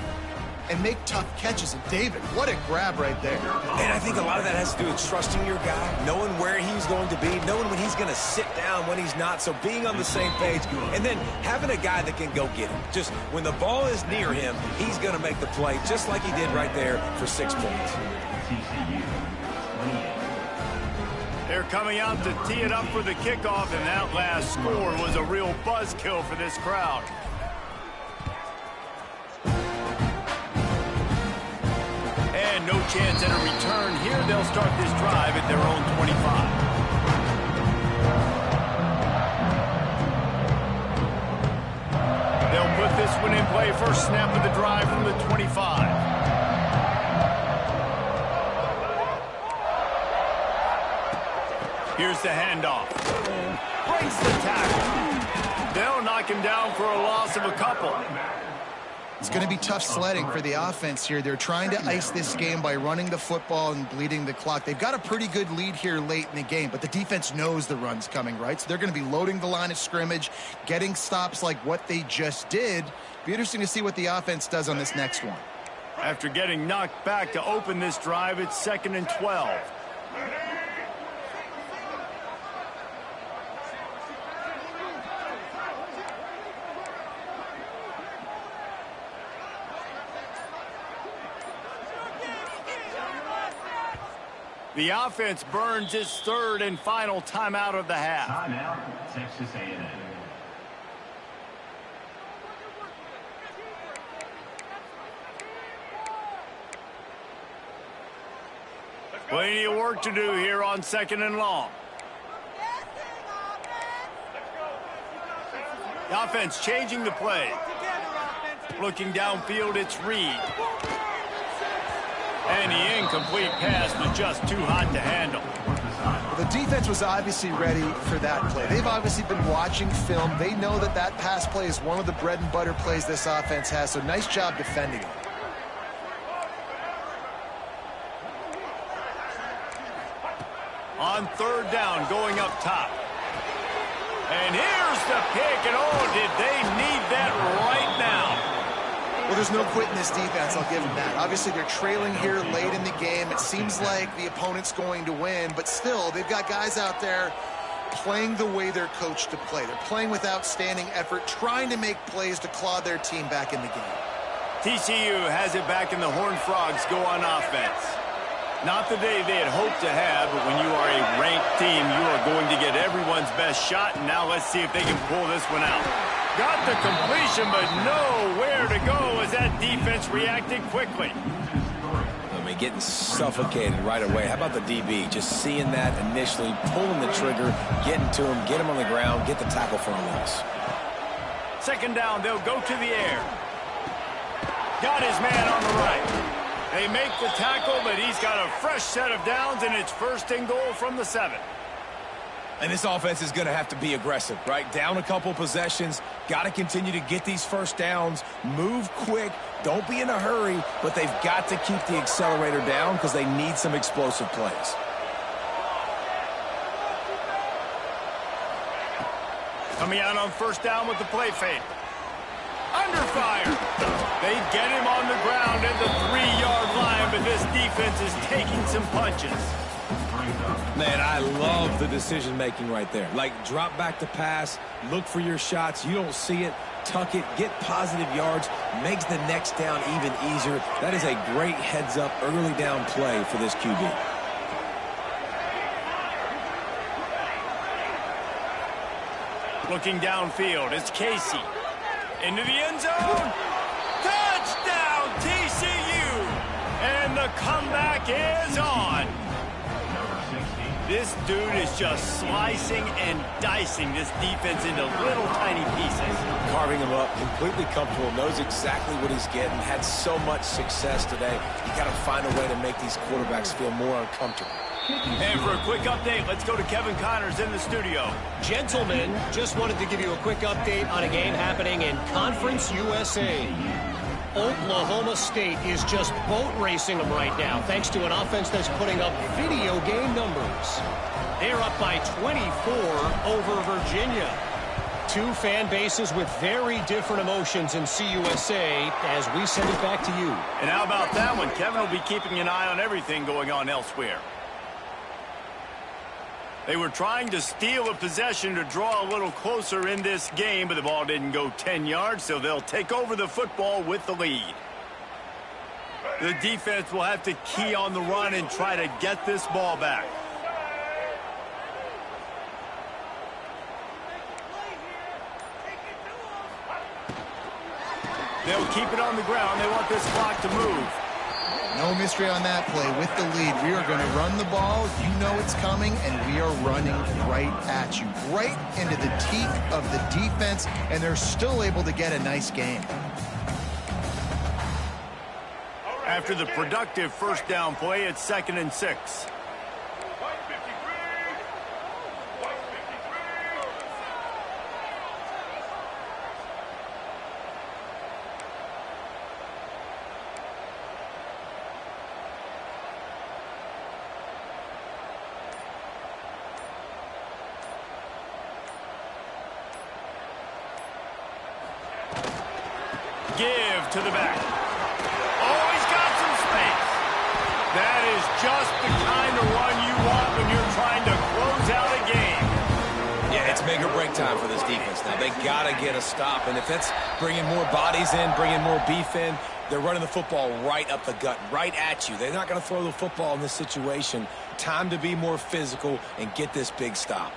B: and make tough catches. And David, what a grab right there.
C: And I think a lot of that has to do with trusting your guy, knowing where he's going to be, knowing when he's going to sit down, when he's not. So being on the same page, and then having a guy that can go get him. Just when the ball is near him, he's going to make the play, just like he did right there for 6 points.
A: They're coming out to tee it up for the kickoff, and that last score was a real buzzkill for this crowd. And no chance at a return here. They'll start this drive at their own 25. They'll put this one in play. First snap of the drive from the 25. Here's the handoff. Breaks the tackle. They'll knock him down for a loss of a couple.
B: It's going to be tough sledding for the offense here. They're trying to ice this game by running the football and bleeding the clock. They've got a pretty good lead here late in the game, but the defense knows the run's coming, right? So they're going to be loading the line of scrimmage, getting stops like what they just did. Be interesting to see what the offense does on this next one.
A: After getting knocked back to open this drive, it's 2nd and 12. The offense burns its 3rd and final timeout of the half.
E: Timeout, Texas A&M.
A: Plenty of work to do here on 2nd and long. The offense changing the play. Looking downfield, it's Reed. And the incomplete pass was just too hot to handle.
B: Well, the defense was obviously ready for that play. They've obviously been watching film. They know that that pass play is one of the bread and butter plays this offense has, so nice job defending it.
A: On 3rd down, going up top. And here's the pick, and oh, did they need that right now.
B: Well, there's no quitting this defense, I'll give them that. Obviously, they're trailing here late in the game. It seems like the opponent's going to win, but still, they've got guys out there playing the way they're coached to play. They're playing with outstanding effort, trying to make plays to claw their team back in the game.
A: TCU has it back, and the Horned Frogs go on offense. Not the day they had hoped to have, but when you are a ranked team, you are going to get everyone's best shot, and now let's see if they can pull this one out. Got the completion, but nowhere to go as that defense reacted quickly.
C: I mean, getting suffocated right away. How about the DB? Just seeing that initially, pulling the trigger, getting to him, get him on the ground, get the tackle for a loss.
A: 2nd down, they'll go to the air. Got his man on the right. They make the tackle, but he's got a fresh set of downs, and it's 1st and goal from the 7.
C: And this offense is going to have to be aggressive, right? Down a couple possessions, got to continue to get these 1st downs, move quick, don't be in a hurry, but they've got to keep the accelerator down because they need some explosive plays.
A: Coming out on 1st down with the play fake. Under fire. They get him on the ground at the 3-yard line, but this defense is taking some punches.
C: Man, I love the decision-making right there. Like, drop back to pass, look for your shots. You don't see it, tuck it, get positive yards, makes the next down even easier. That is a great heads-up early down play for this QB.
A: Looking downfield, it's Casey. Into the end zone. Touchdown, TCU. And the comeback is on. This dude is just slicing and dicing this defense into little tiny pieces.
C: Carving him up, completely comfortable, knows exactly what he's getting, had so much success today. You got to find a way to make these quarterbacks feel more uncomfortable.
A: And for a quick update, let's go to Kevin Connors in the studio.
D: Gentlemen, just wanted to give you a quick update on a game happening in Conference USA. Oklahoma State is just boat racing them right now, thanks to an offense that's putting up video game numbers. They're up by 24 over Virginia. Two fan bases with very different emotions in CUSA as we send it back to you.
A: And how about that one? Kevin will be keeping an eye on everything going on elsewhere. They were trying to steal a possession to draw a little closer in this game, but the ball didn't go 10 yards, so they'll take over the football with the lead. The defense will have to key on the run and try to get this ball back. They'll keep it on the ground. They want this clock to move.
B: No mystery on that play. With the lead, we are going to run the ball. You know it's coming, and we are running right at you, right into the teeth of the defense, and they're still able to get a nice game.
A: After the productive 1st down play, it's 2nd and 6. Give to the back. Oh, he's got some space. That is just the kind of run you want when you're trying to close out a game.
C: Yeah, it's make or break time for this defense now. They got to get a stop, and if that's bringing more bodies in, bringing more beef in, they're running the football right up the gut, right at you. They're not going to throw the football in this situation. Time to be more physical and get this big stop.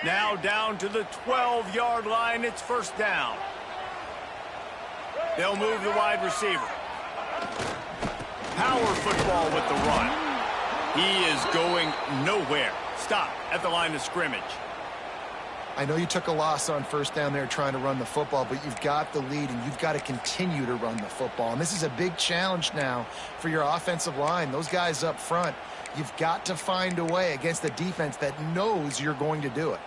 A: Now down to the 12-yard line. It's first down. They'll move the wide receiver. Power football with the run. He is going nowhere. Stop at the line of scrimmage.
B: I know you took a loss on first down there trying to run the football, but you've got the lead, and you've got to continue to run the football. And this is a big challenge now for your offensive line. Those guys up front, you've got to find a way against the defense that knows you're going to do it.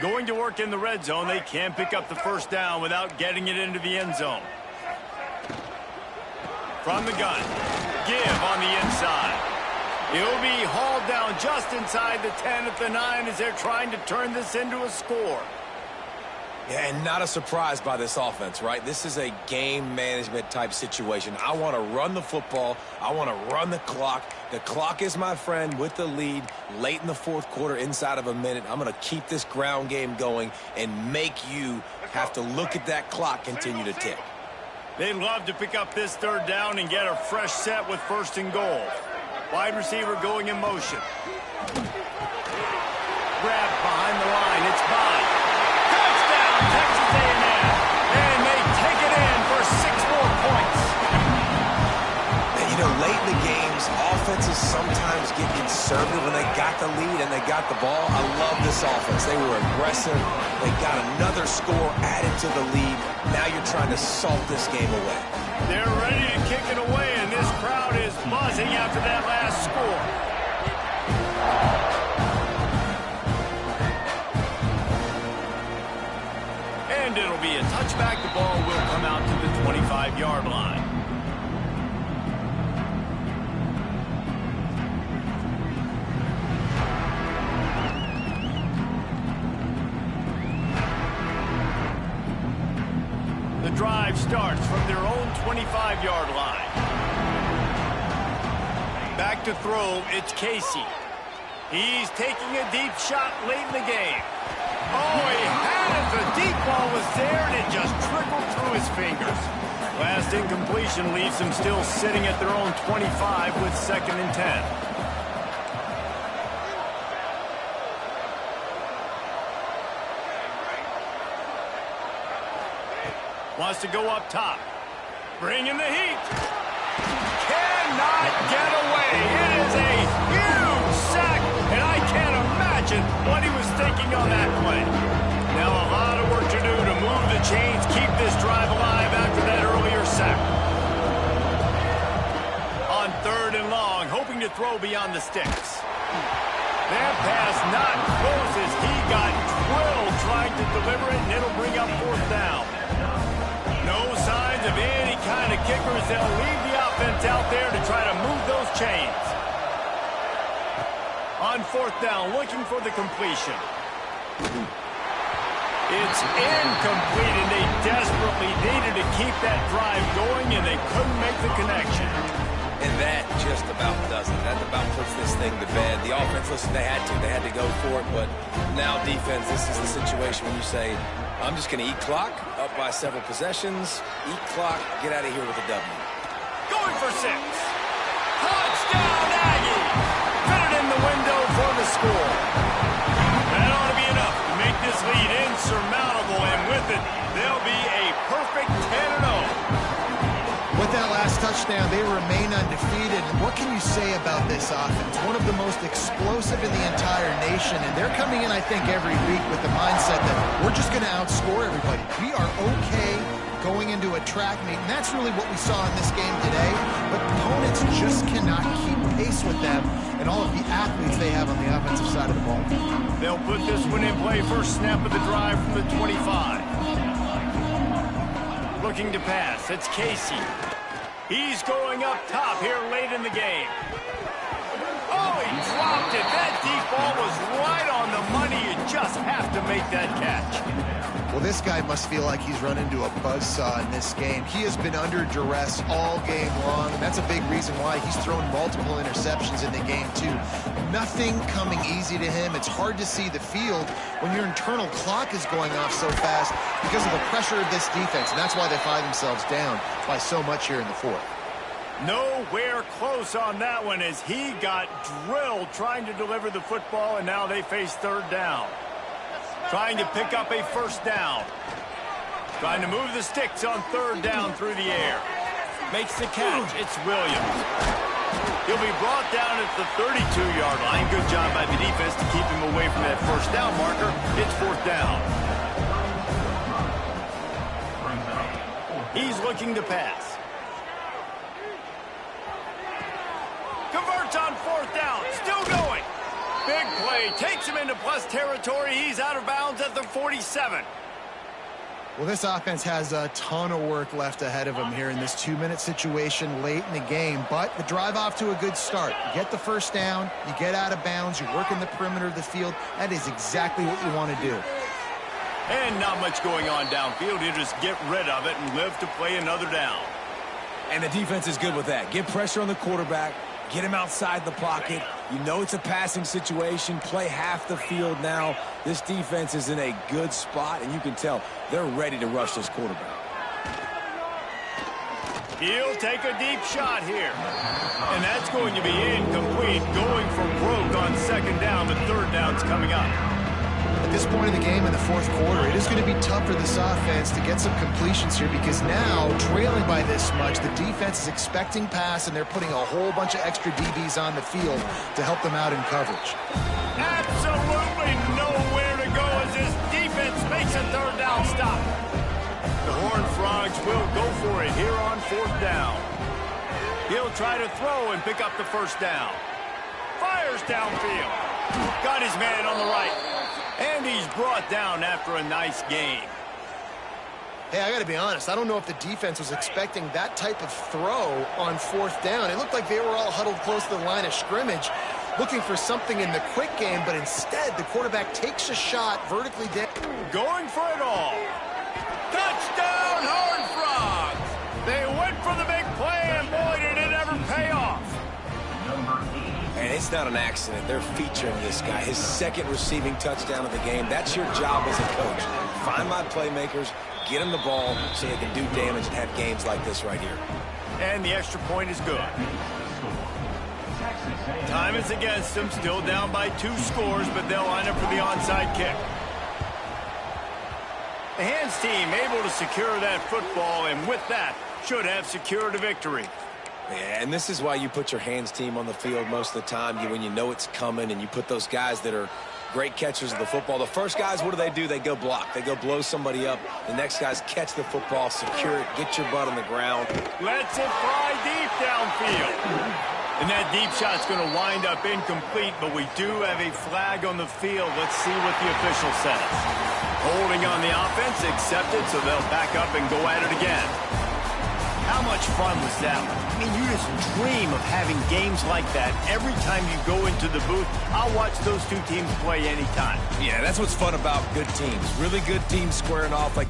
A: Going to work in the red zone. They can't pick up the first down without getting it into the end zone. From the gun. Give on the inside. He'll be hauled down just inside the 10 at the 9 as they're trying to turn this into a score.
C: Yeah, and not a surprise by this offense, right? This is a game management type situation. I want to run the football. I want to run the clock. The clock is my friend with the lead late in the fourth quarter, inside of a minute. I'm going to keep this ground game going and make you have to look at that clock continue to tick.
A: They'd love to pick up this third down and get a fresh set with first and goal. Wide receiver going in motion. Grab behind the line. It's by. Touchdown, Texas A&M. And they take it in for 6 more points.
C: And, you know, late in the games, offenses sometimes get conservative when they got the lead and they got the ball. I love this offense. They were aggressive. They got another score added to the lead. Now you're trying to salt this game away.
A: They're ready to kick it away, and this crowd is buzzing after that last score. And it'll be a touchback. The ball will come out to the 25-yard line. The drive starts from their own 25-yard line. Back to throw, it's Casey. He's taking a deep shot late in the game. Oh, he had it. The deep ball was there, and it just trickled through his fingers. Last incompletion leaves them still sitting at their own 25 with 2nd and 10. Wants to go up top. Bring in the heat. Cannot get away. It is a huge sack, and I can't imagine what he was thinking on that play. Now a lot of work to do to move the chains, keep this drive alive after that earlier sack. On 3rd and long, hoping to throw beyond the sticks. That pass not close as he got drilled trying to deliver it, and it'll bring up 4th down. No signs of any kind of kickers. They'll leave the offense out there to try to move those chains. On 4th down, looking for the completion. It's incomplete, and they desperately needed to keep that drive going, and they couldn't make the connection.
C: And that just about does it. That about puts this thing to bed. The offense, listen, they had to go for it, but now defense, this is the situation when you say, I'm just going to eat clock, up by several possessions, eat clock, get out of here with a W.
A: Going for 6. Touchdown, Aggie! Fit it in the window for the score. That ought to be enough to make this lead insurmountable, and with it, they'll be a perfect 10-0.
B: With that last touchdown, they remain undefeated. And what can you say about this offense? One of the most explosive in the entire nation. And they're coming in, I think, every week with the mindset that we're just going to outscore everybody. We are okay going into a track meet. And that's really what we saw in this game today. But opponents just cannot keep pace with them and all of the athletes they have on the offensive side of the ball.
A: They'll put this one in play. First snap of the drive from the 25. Looking to pass. It's Casey. He's going up top here late in the game. Oh, he dropped it. That deep ball was right on the money. You just have to make that catch.
B: Well, this guy must feel like he's run into a buzzsaw in this game. He has been under duress all game long, and that's a big reason why he's thrown multiple interceptions in the game, too. Nothing coming easy to him. It's hard to see the field when your internal clock is going off so fast because of the pressure of this defense, and that's why they find themselves down by so much here in the 4th.
A: Nowhere close on that one as he got drilled trying to deliver the football, and now they face third down. Trying to pick up a first down. Trying to move the sticks on third down through the air. Makes the catch. It's Williams. He'll be brought down at the 32-yard line. Good job by the defense to keep him away from that first down marker. It's fourth down. He's looking to pass. Converts on fourth down. Still going. Big play. Takes him into plus territory. He's out of bounds at the 47.
B: Well, this offense has a ton of work left ahead of them here in this 2-minute situation late in the game. But the drive off to a good start. You get the first down. You get out of bounds. You work in the perimeter of the field. That is exactly what you want to do.
A: And not much going on downfield. You just get rid of it and live to play another down.
C: And the defense is good with that. Get pressure on the quarterback. Get him outside the pocket. You know it's a passing situation. Play half the field now. This defense is in a good spot, and you can tell they're ready to rush this quarterback.
A: He'll take a deep shot here. And that's going to be incomplete. Going for broke on second down, but third down's coming up.
B: At this point in the game in the fourth quarter, it is going to be tough for this offense to get some completions here because now, trailing by this much, the defense is expecting pass, and they're putting a whole bunch of extra DBs on the field to help them out in coverage.
A: Absolutely nowhere to go as this defense makes a third down stop. The Horned Frogs will go for it here on fourth down. He'll try to throw and pick up the first down. Fires downfield. Got his man on the right. And he's brought down after a nice game.
B: Hey, I got to be honest. I don't know if the defense was expecting that type of throw on fourth down. It looked like they were all huddled close to the line of scrimmage, looking for something in the quick game, but instead the quarterback takes a shot vertically down.
A: Going for it all. Touchdown, Horned Frogs! They went for the big play, and boy, did it ever pay off.
C: And it's not an accident. They're featuring this guy. His second receiving touchdown of the game. That's your job as a coach. Find my playmakers, get them the ball so they can do damage and have games like this right here.
A: And the extra point is good. Time is against them. Still down by 2 scores, but they'll line up for the onside kick. The hands team able to secure that football, and with that, should have secured a victory.
C: Yeah, and this is why you put your hands team on the field most of the time when you know it's coming, and you put those guys that are great catchers of the football. The first guys, what do? They go block. They go blow somebody up. The next guys catch the football, secure it, get your butt on the ground.
A: Lets it fly deep downfield. And that deep shot's going to wind up incomplete, but we do have a flag on the field. Let's see what the official says. Holding on the offense, accepted, so they'll back up and go at it again. How much fun was that? I mean, you just dream of having games like that every time you go into the booth. I'll watch those two teams play anytime.
C: Yeah, that's what's fun about good teams. Really good teams squaring off like...